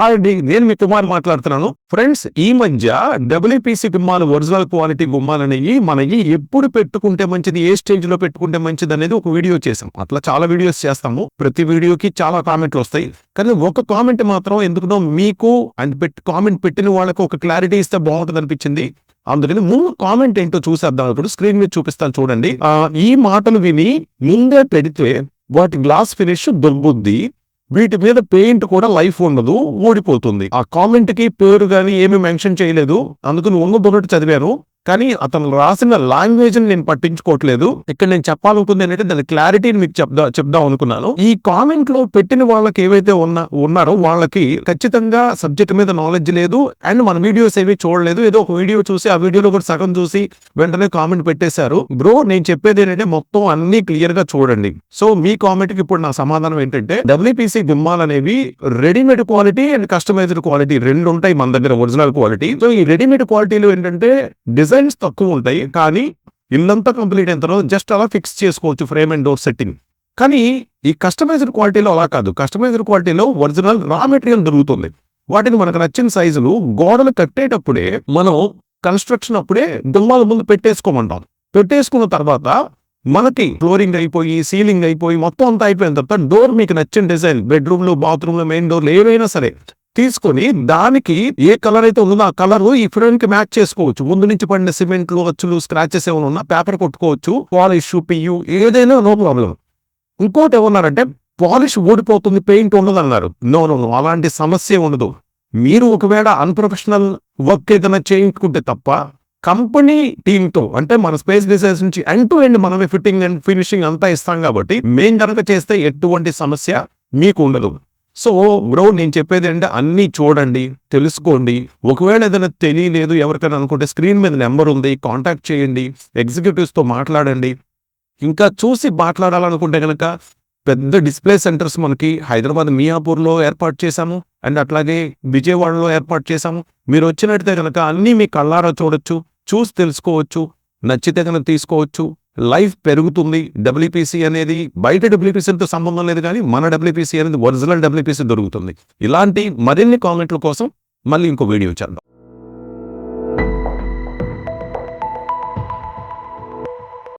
అండి నేను మీ కుమార్ మాట్లాడుతున్నాను. ఫ్రెండ్స్, ఈ మధ్య డబ్ల్యూపీసీ గుమ్మాలు, ఒరిజినల్ క్వాలిటీ గుమ్మాలు అనేవి మనకి ఎప్పుడు పెట్టుకుంటే మంచిది, ఏ స్టేజ్ లో పెట్టుకుంటే మంచిది అనేది ఒక వీడియో చేసాం. అట్లా చాలా వీడియోస్ చేస్తాము. ప్రతి వీడియోకి చాలా కామెంట్లు వస్తాయి. కానీ ఒక కామెంట్ మాత్రం ఎందుకునో మీకు అండ్ కామెంట్ పెట్టిన వాళ్ళకి ఒక క్లారిటీ ఇస్తే బాగుంటుంది అనిపించింది. అందుకని ముందు కామెంట్ ఏంటో చూసేద్దాం. ఇప్పుడు స్క్రీన్ మీద చూపిస్తాను చూడండి. ఈ మాటలు విని ముందే పెడితే వాటి గ్లాస్ ఫినిష్ దొబ్బుద్ది, వీటి మీద పెయింట్ కూడా లైఫ్ ఉండదు, ఊడిపోతుంది. ఆ కామెంట్ కి పేరు గానీ ఏమి మెన్షన్ చేయలేదు. అందుకని ఉన్నదొన్నట్టు చదివాను. కానీ అతను రాసిన లాంగ్వేజ్ నేను పట్టించుకోవట్లేదు. ఇక్కడ నేను చెప్పాలనుకుంది ఏంటంటే దాని క్లారిటీని మీకు చెప్దాం అనుకున్నాను. ఈ కామెంట్ లో పెట్టిన వాళ్ళకి ఏవైతే ఉన్నారో వాళ్ళకి ఖచ్చితంగా సబ్జెక్ట్ మీద నాలెడ్జ్ లేదు, అండ్ మన వీడియోస్ ఏవి చూడలేదు. ఏదో ఒక వీడియో చూసి ఆ వీడియోలో కూడా సగం చూసి వెంటనే కామెంట్ పెట్టేశారు. బ్రో, నేను చెప్పేది ఏంటంటే మొత్తం అన్ని క్లియర్ గా చూడండి. సో మీ కామెంట్ కి ఇప్పుడు నా సమాధానం ఏంటంటే, డబ్ల్యూపీసీ గుమ్మాలు అనేవి readymade quality and customised quality రెండు ఉంటాయి మన దగ్గర, ఒరిజినల్ క్వాలిటీ. సో ఈ రెడీమేడ్ క్వాలిటీలో ఏంటంటే డిజైన్స్ తక్కువ ఉంటాయి, కానీ ఇల్లంతా కంప్లీట్ అయిన తర్వాత జస్ట్ అలా ఫిక్స్ చేసుకోవచ్చు ఫ్రేమ్ అండ్ డోర్ సెట్టింగ్. కానీ ఈ కస్టమైజ్డ్ క్వాలిటీలో అలా కాదు. కస్టమైజ్డ్ క్వాలిటీలో ఒరిజినల్ రా మెటీరియల్ దొరుకుతుంది. వాటిని మనకు నచ్చిన సైజులు గోడలు కట్టేటప్పుడే మనం కన్స్ట్రక్షన్ అప్పుడే గుమ్మాల ముందు పెట్టేసుకోమంటాం. పెట్టేసుకున్న తర్వాత మనకి ఫ్లోరింగ్ అయిపోయి, సీలింగ్ అయిపోయి, మొత్తం అంతా అయిపోయిన తర్వాత డోర్ మీకు నచ్చిన డిజైన్, బెడ్రూమ్ లో, బాత్రూమ్ లో, మెయిన్ డోర్లు ఏవైనా సరే తీసుకొని దానికి ఏ కలర్ అయితే ఉందో ఆ కలర్ ఈ ఫ్రేమ్ కి మ్యాచ్ చేసుకోవచ్చు. ముందు నుంచి పడిన సిమెంట్లు, అచ్చులు, స్క్రాచెస్ ఏమైనా ఉన్నా పేపర్ కొట్టుకోవచ్చు. పాలిష్, పియు ఏదైనా నో ప్రాబ్లం. ఇంకోటి ఏమన్నారంటే పాలిష్ ఊడిపోతుంది, పెయింట్ ఉండదు అన్నారు. నో, అలాంటి సమస్య ఉండదు. మీరు ఒకవేళ అన్ప్రొఫెషనల్ వర్క్ ఏదైనా చేయించుకుంటే తప్ప కంపెనీ టీమ్ తో, అంటే మన స్పేస్ డిజైన్స్ నుంచి ఎండ్ టు ఎండ్ మనమే ఫిట్టింగ్ అండ్ ఫినిషింగ్ అంతా ఇస్తాం కాబట్టి మేము కనుక చేస్తే ఎటువంటి సమస్య మీకు ఉండదు. సో బ్రో, నేను చెప్పేది అంటే అన్ని చూడండి, తెలుసుకోండి. ఒకవేళ ఏదైనా తెలియలేదు ఎవరికైనా అనుకుంటే స్క్రీన్ మీద నెంబర్ ఉంది, కాంటాక్ట్ చేయండి, ఎగ్జిక్యూటివ్స్ తో మాట్లాడండి. ఇంకా చూసి మాట్లాడాలనుకుంటే కనుక పెద్ద డిస్ప్లే సెంటర్స్ మనకి హైదరాబాద్ మియాపూర్లో ఏర్పాటు చేశాము, అండ్ అట్లాగే విజయవాడలో ఏర్పాటు చేశాము. మీరు వచ్చినట్టయితే కనుక అన్నీ మీ కళ్ళారా చూడొచ్చు, చూసి తెలుసుకోవచ్చు. నచ్చితే కనుక తీసుకోవచ్చు. లైఫ్ పెరుగుతుంది. డబ్ల్యూపీసీ అనేది బయట డబ్ల్యూపీసీతో సంబంధం లేదు, కానీ మన డబ్ల్యూపీసీ అనేది ఒరిజినల్ డబ్ల్యూపీసీ దొరుకుతుంది. ఇలాంటి మరిన్ని కామెంట్ల కోసం మళ్ళీ ఇంకో వీడియో చేద్దాం.